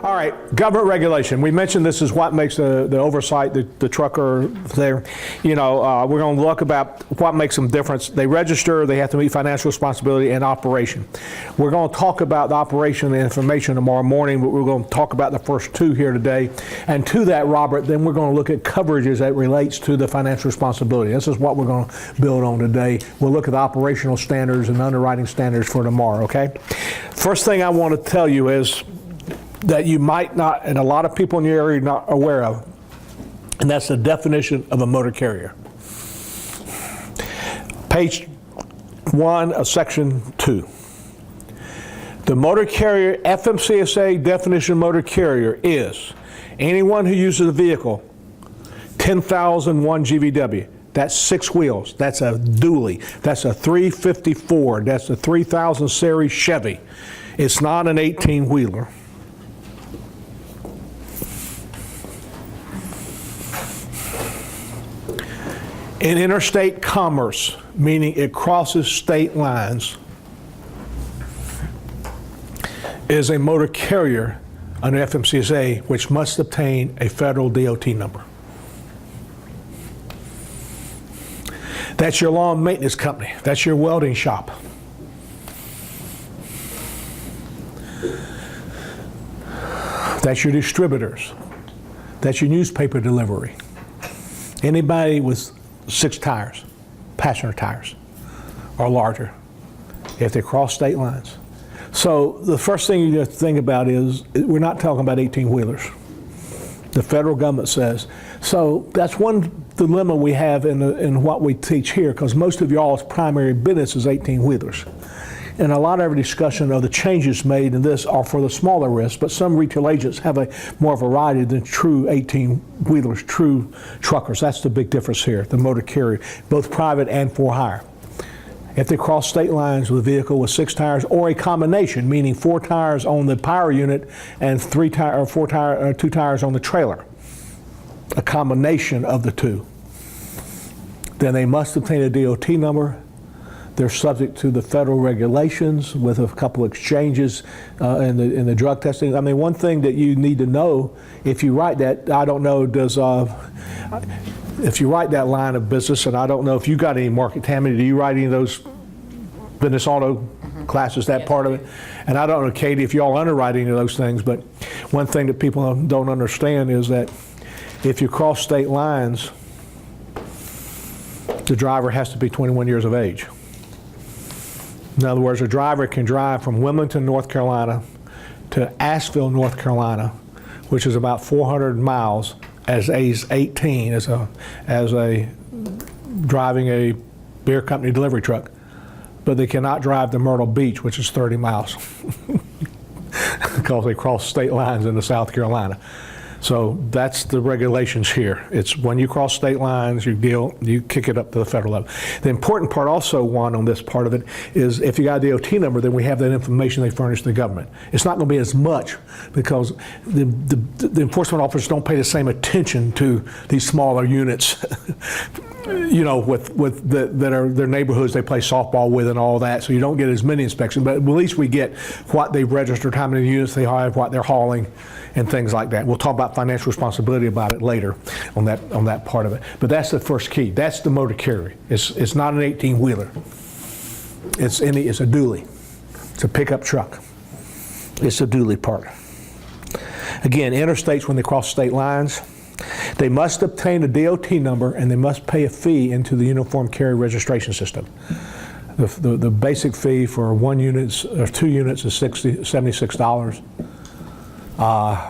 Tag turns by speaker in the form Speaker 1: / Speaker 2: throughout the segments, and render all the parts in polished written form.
Speaker 1: All right, government regulation. We mentioned this is what makes the oversight, the trucker there. You know, we're going to look about what makes them different. They register, they have to meet financial responsibility and operation. We're going to talk about the operation and information tomorrow morning, but we're going to talk about the first two here today. And to that, Robert, then we're going to look at coverages that relates to the financial responsibility. This is what we're going to build on today. We'll look at the operational standards and underwriting standards for tomorrow, okay? First thing I want to tell you is that you might not, and a lot of people in your area are not aware of, and that's the definition of a motor carrier. Page 1 of section 2. The motor carrier, FMCSA definition of motor carrier is anyone who uses a vehicle 10,001 GVW. That's 6 wheels. That's a dually. That's a 354. That's a 3000 series Chevy. It's not an 18-wheeler. In interstate commerce, meaning it crosses state lines, is a motor carrier under FMCSA which must obtain a federal DOT number. That's your lawn maintenance company. That's your welding shop. That's your distributors. That's your newspaper delivery. Anybody with 6 tires, passenger tires, or larger, if they cross state lines. So the first thing you have to think about is we're not talking about 18-wheelers. The federal government says. So that's one dilemma we have in what we teach here, because most of y'all's primary business is 18-wheelers. And a lot of our discussion of the changes made in this are for the smaller risks, but some retail agents have a more variety than true 18-wheelers, true truckers. That's the big difference here, the motor carrier, both private and for hire. If they cross state lines with a vehicle with 6 tires or a combination, meaning 4 tires on the power unit and 2 tires on the trailer, a combination of the two, then they must obtain a DOT number. They're subject to the federal regulations with a couple of exchanges in the drug testing. I mean, one thing that you need to know, if you write that, I don't know, if you write that line of business, and I don't know if you got any market, Tammy, do you write any of those business auto classes, that part of it? And I don't know, Katie, if y'all underwrite any of those things, but one thing that people don't understand is that if you cross state lines, the driver has to be 21 years of age. In other words, a driver can drive from Wilmington, North Carolina to Asheville, North Carolina, which is about 400 miles as age 18 as a driving a beer company delivery truck, but they cannot drive to Myrtle Beach, which is 30 miles because they cross state lines into South Carolina. So that's the regulations here. It's when you cross state lines, you kick it up to the federal level. The important part also, Juan, on this part of it is if you got a DOT number, then we have that information they furnish the government. It's not going to be as much because the enforcement officers don't pay the same attention to these smaller units, you know, that are their neighborhoods they play softball with and all that. So you don't get as many inspections, but at least we get what they've registered, how many units they have, what they're hauling, and things like that. We'll talk about financial responsibility about it later on that part of it. But that's the first key. That's the motor carrier. It's not an 18-wheeler. It's a dually. It's a pickup truck. It's a dually part. Again, interstates, when they cross state lines, they must obtain a DOT number and they must pay a fee into the Uniform Carrier Registration System. The basic fee for 1 unit or 2 units is $76.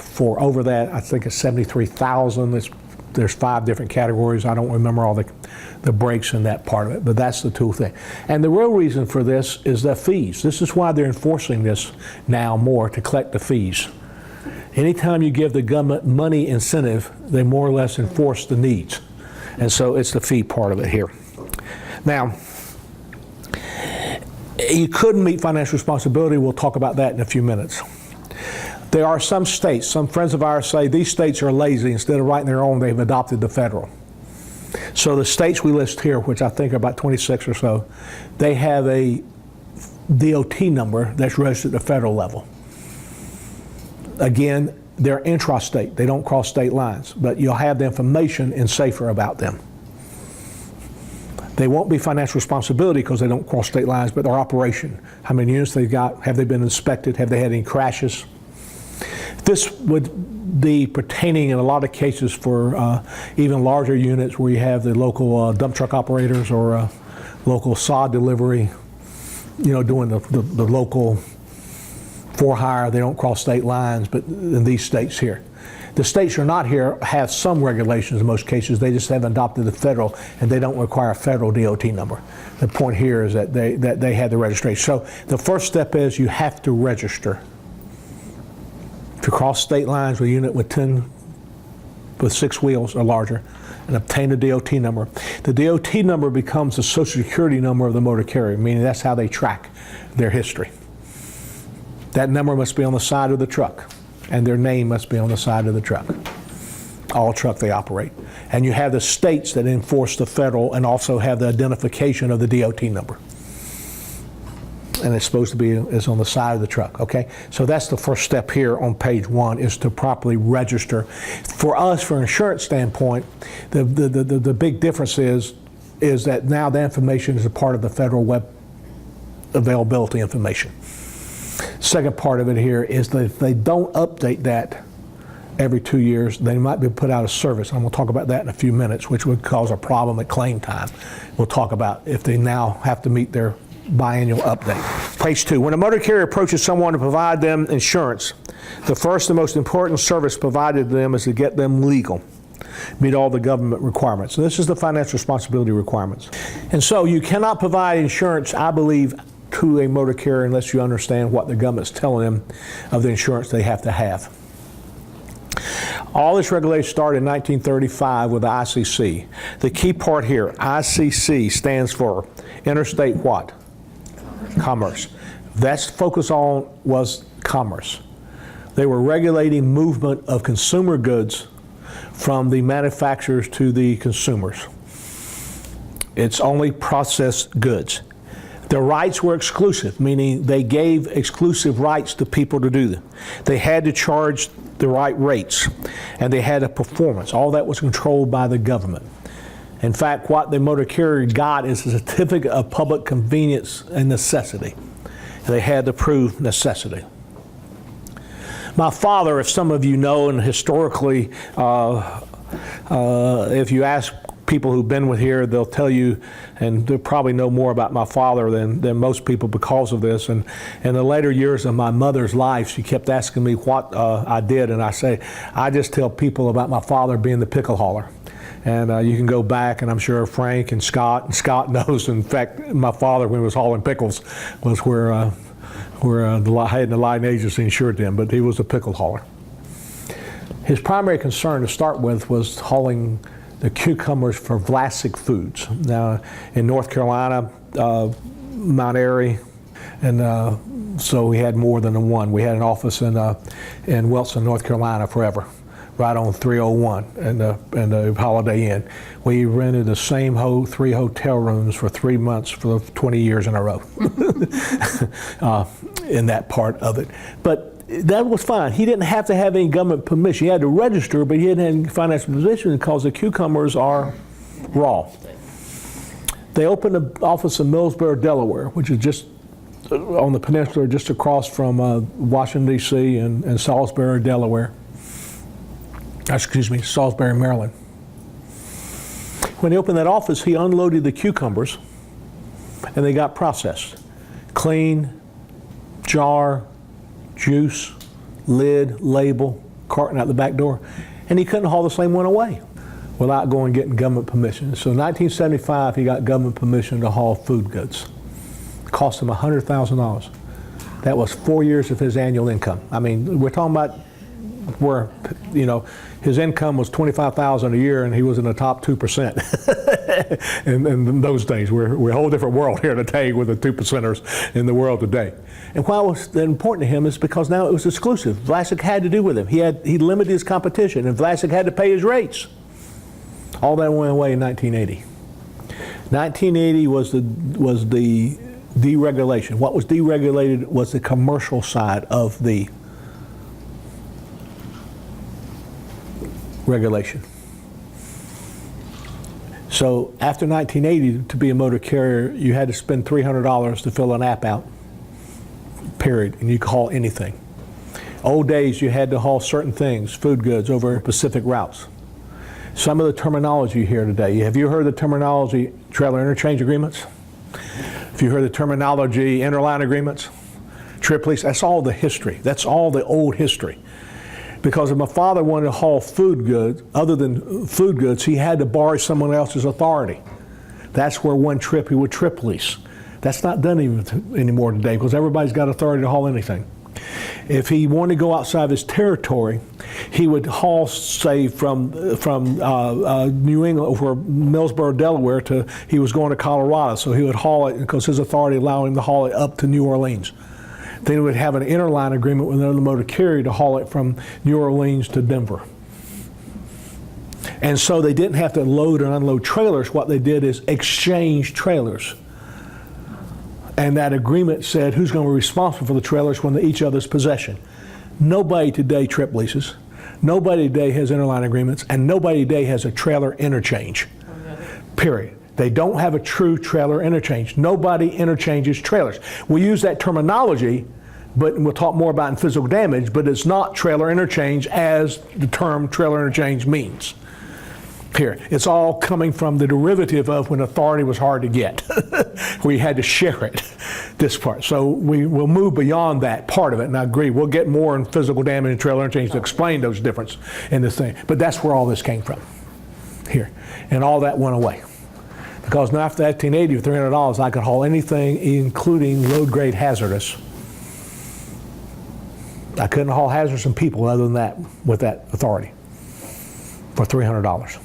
Speaker 1: For over that, I think it's $73,000. There's 5 different categories. I don't remember all the breaks in that part of it, but that's the tool thing. And the real reason for this is the fees. This is why they're enforcing this now more, to collect the fees. Anytime you give the government money incentive, they more or less enforce the needs. And so it's the fee part of it here. Now, you couldn't meet financial responsibility. We'll talk about that in a few minutes. There are some states, some friends of ours say these states are lazy. Instead of writing their own, they've adopted the federal. So the states we list here, which I think are about 26 or so, they have a DOT number that's registered at the federal level. Again, they're intrastate. They don't cross state lines, but you'll have the information in SAFER about them. They won't be financial responsibility because they don't cross state lines, but their operation, how many units they've got, have they been inspected, have they had any crashes. This would be pertaining in a lot of cases for even larger units where you have the local dump truck operators or local sod delivery, doing the local for hire. They don't cross state lines, but in these states here. The states are not here have some regulations in most cases. They just haven't adopted the federal, and they don't require a federal DOT number. The point here is that they had the registration. So the first step is you have to register. If you cross state lines with a unit with 6 wheels or larger, and obtain a DOT number. The DOT number becomes the Social Security number of the motor carrier, meaning that's how they track their history. That number must be on the side of the truck, and their name must be on the side of the truck. All truck they operate. And you have the states that enforce the federal and also have the identification of the DOT number. And it's supposed to be is on the side of the truck, okay? So that's the first step here on page 1, is to properly register. For us, for an insurance standpoint, the big difference is that now the information is a part of the federal web availability information. Second part of it here is that if they don't update that every 2 years, they might be put out of service. I'm going to talk about that in a few minutes, which would cause a problem at claim time. We'll talk about if they now have to meet their biannual update. Page 2. When a motor carrier approaches someone to provide them insurance, the first and most important service provided to them is to get them legal, meet all the government requirements. And this is the financial responsibility requirements. And so you cannot provide insurance, I believe, to a motor carrier unless you understand what the government's telling them of the insurance they have to have. All this regulation started in 1935 with the ICC. The key part here, ICC stands for Interstate what? Commerce. That's focus on was commerce. They were regulating movement of consumer goods from the manufacturers to the consumers. It's only processed goods. The rights were exclusive, meaning they gave exclusive rights to people to do them. They had to charge the right rates, and they had a performance. All that was controlled by the government. In fact, what the motor carrier got is a certificate of public convenience and necessity. They had to prove necessity. My father, if some of you know, and historically, if you ask people who've been with here, they'll tell you, and they'll probably know more about my father than most people because of this. And in the later years of my mother's life, she kept asking me what I did, and I just tell people about my father being the pickle hauler. And you can go back, and I'm sure Frank and Scott knows. In fact, my father, when he was hauling pickles, was where the Hayden Line Agency insured them, but he was a pickle hauler. His primary concern to start with was hauling the cucumbers for Vlasic Foods. Now, in North Carolina, Mount Airy, and so we had more than one. We had an office in Wilson, North Carolina forever, right on 301 and the Holiday Inn. We rented the same 3 hotel rooms for 3 months for 20 years in a row in that part of it. But that was fine. He didn't have to have any government permission. He had to register, but he didn't have any financial position because the cucumbers are raw. They opened an office in Millsboro, Delaware, which is just on the peninsula, just across from Washington, D.C. and Salisbury, Delaware. Salisbury, Maryland. When he opened that office, he unloaded the cucumbers, and they got processed. Clean, jar, juice, lid, label, carton out the back door, and he couldn't haul the same one away without going and getting government permission. So in 1975, he got government permission to haul food goods. It cost him $100,000. That was 4 years of his annual income. I mean, we're talking about where, his income was $25,000 a year, and he was in the top 2%. in those days, we're a whole different world here today with the 2%ers in the world today. And why was that important to him is because now it was exclusive. Vlasic had to do with him. He limited his competition, and Vlasic had to pay his rates. All that went away in 1980. 1980 was the deregulation. What was deregulated was the commercial side of the regulation. So after 1980, to be a motor carrier, you had to spend $300 to fill an app out, period, and you could haul anything. Old days, you had to haul certain things, food goods, over Pacific routes. Some of the terminology you hear today, have you heard the terminology trailer interchange agreements? Have you heard the terminology interline agreements? Trip lease, that's all the history. That's all the old history. Because if my father wanted to haul food goods, other than food goods, he had to borrow someone else's authority. That's where one trip, he would trip lease. That's not done even anymore today because everybody's got authority to haul anything. If he wanted to go outside of his territory, he would haul, say, from New England over Millsboro, Delaware, to he was going to Colorado. So he would haul it because his authority allowed him to haul it up to New Orleans. Then he would have an interline agreement with another motor carrier to haul it from New Orleans to Denver. And so they didn't have to load and unload trailers. What they did is exchange trailers. And that agreement said who's going to be responsible for the trailers when they're each other's possession. Nobody today trip leases. Nobody today has interline agreements. And nobody today has a trailer interchange. Period. They don't have a true trailer interchange. Nobody interchanges trailers. We use that terminology, but we'll talk more about in physical damage, but it's not trailer interchange as the term trailer interchange means. Here, it's all coming from the derivative of when authority was hard to get, where you had to share it, this part. So we will move beyond that part of it, and I agree, we'll get more in physical damage and trailer interchange to explain those differences in this thing. But that's where all this came from, here. And all that went away. Because now after 1980, with $300, I could haul anything, including load-grade hazardous. I couldn't haul hazardous and people other than that, with that authority, for $300.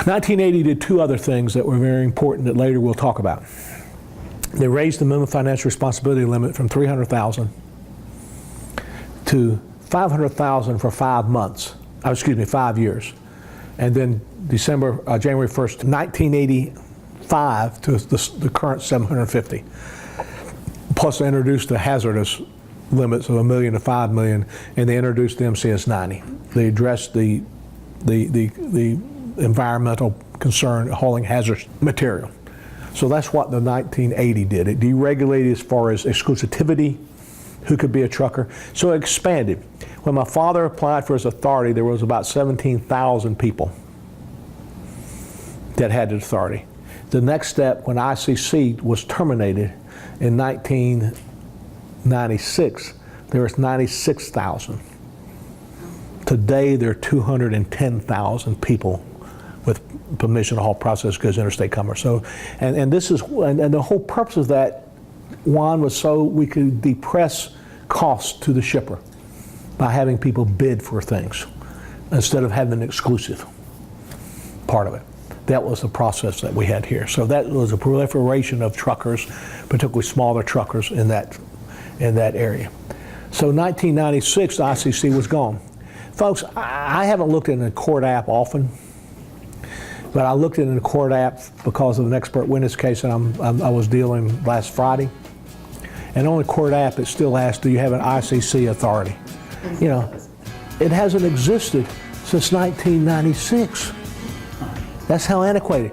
Speaker 1: 1980 did two other things that were very important that later we'll talk about. They raised the minimum financial responsibility limit from $300,000 to $500,000 for 5 months. 5 years. And then January 1st, 1985 to the current 750. Plus they introduced the hazardous limits of $1 million to $5 million, and they introduced the MCS 90. They addressed the environmental concern of hauling hazardous material. So that's what the 1980 did. It deregulated as far as exclusivity, who could be a trucker. So it expanded. When my father applied for his authority, there was about 17,000 people that had the authority. The next step, when ICC was terminated in 1996, there was 96,000. Today, there are 210,000 people with permission to haul processed goods interstate commerce. So, and this is, and the whole purpose of that, Juan, was so we could depress costs to the shipper by having people bid for things instead of having an exclusive part of it. That was the process that we had here. So that was a proliferation of truckers, particularly smaller truckers in that area. So 1996, the ICC was gone. Folks, I haven't looked in the court app often, but I looked in the court app because of an expert witness case that I was dealing last Friday. And on the court app, it still asks, do you have an ICC authority? You know, it hasn't existed since 1996. That's how antiquated.